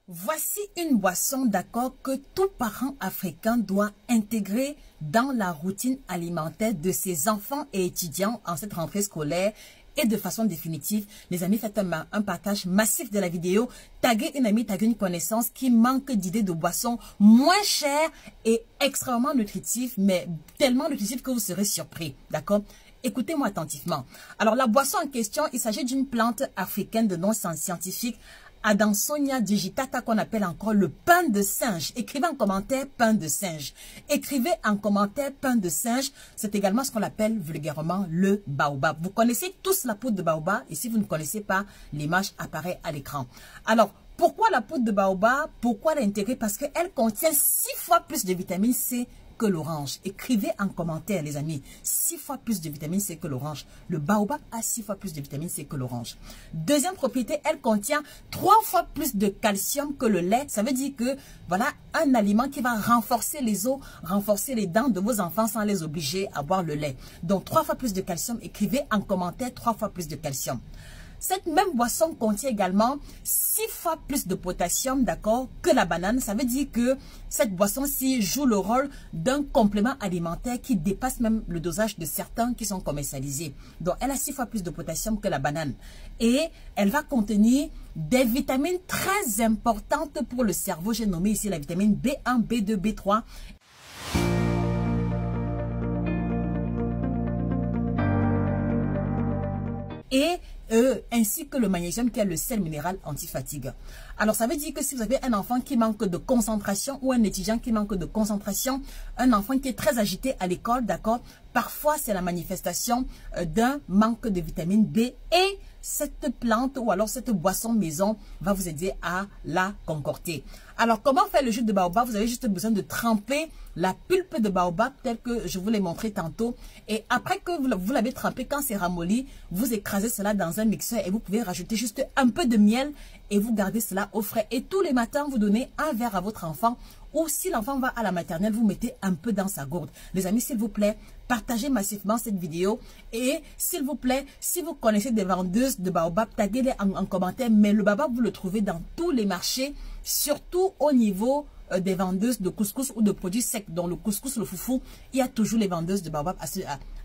Voici une boisson, d'accord, que tout parent africain doit intégrer dans la routine alimentaire de ses enfants et étudiants en cette rentrée scolaire. Et de façon définitive, les amis, faites un partage massif de la vidéo. Taguez une amie, taguez une connaissance qui manque d'idées de boissons moins chères et extrêmement nutritives, mais tellement nutritives que vous serez surpris, d'accord? Écoutez-moi attentivement. Alors, la boisson en question, il s'agit d'une plante africaine de nom scientifique, Adansonia digitata, qu'on appelle encore le pain de singe. Écrivez en commentaire pain de singe. Écrivez en commentaire pain de singe. C'est également ce qu'on appelle vulgairement le baobab. Vous connaissez tous la poudre de baobab et si vous ne connaissez pas, l'image apparaît à l'écran. Alors, pourquoi la poudre de baobab? Pourquoi l'intégrer? Parce qu'elle contient 6 fois plus de vitamine C que l'orange. Écrivez en commentaire, les amis. 6 fois plus de vitamine C que l'orange. Le baobab a 6 fois plus de vitamine C que l'orange. Deuxième propriété, elle contient 3 fois plus de calcium que le lait. Ça veut dire que, voilà, un aliment qui va renforcer les os, renforcer les dents de vos enfants sans les obliger à boire le lait. Donc, 3 fois plus de calcium. Écrivez en commentaire 3 fois plus de calcium. Cette même boisson contient également 6 fois plus de potassium, d'accord, que la banane. Ça veut dire que cette boisson-ci joue le rôle d'un complément alimentaire qui dépasse même le dosage de certains qui sont commercialisés. Donc, elle a 6 fois plus de potassium que la banane. Et elle va contenir des vitamines très importantes pour le cerveau. J'ai nommé ici la vitamine B1, B2, B3. Et ainsi que le magnésium qui est le sel minéral anti-fatigue. Alors ça veut dire que si vous avez un enfant qui manque de concentration ou un étudiant qui manque de concentration, un enfant qui est très agité à l'école, d'accord, parfois c'est la manifestation d'un manque de vitamine B et cette plante ou alors cette boisson maison va vous aider à la concorder. Alors, comment faire le jus de baobab? Vous avez juste besoin de tremper la pulpe de baobab telle que je vous l'ai montré tantôt. Et après que vous l'avez trempé, quand c'est ramolli, vous écrasez cela dans un mixeur et vous pouvez rajouter juste un peu de miel et vous gardez cela au frais. Et tous les matins, vous donnez un verre à votre enfant. Ou si l'enfant va à la maternelle, vous mettez un peu dans sa gourde. Les amis, s'il vous plaît, partagez massivement cette vidéo. Et s'il vous plaît, si vous connaissez des vendeuses de baobab, taguez-les en commentaire. Mais le baobab, vous le trouvez dans tous les marchés, surtout au niveau des vendeuses de couscous ou de produits secs. Dans le couscous, le foufou, il y a toujours les vendeuses de baobab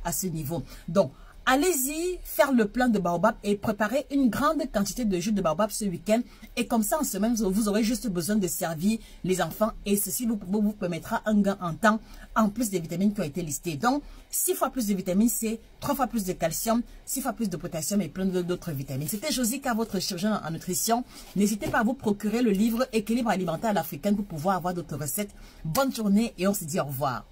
à ce niveau. Donc, allez-y faire le plein de baobab et préparez une grande quantité de jus de baobab ce week-end. Et comme ça, en semaine, vous aurez juste besoin de servir les enfants. Et ceci vous permettra un gain en temps, en plus des vitamines qui ont été listées. Donc, 6 fois plus de vitamine C, 3 fois plus de calcium, 6 fois plus de potassium et plein d'autres vitamines. C'était Josica, votre chirurgien en nutrition. N'hésitez pas à vous procurer le livre Équilibre alimentaire à l'africaine pour pouvoir avoir d'autres recettes. Bonne journée et on se dit au revoir.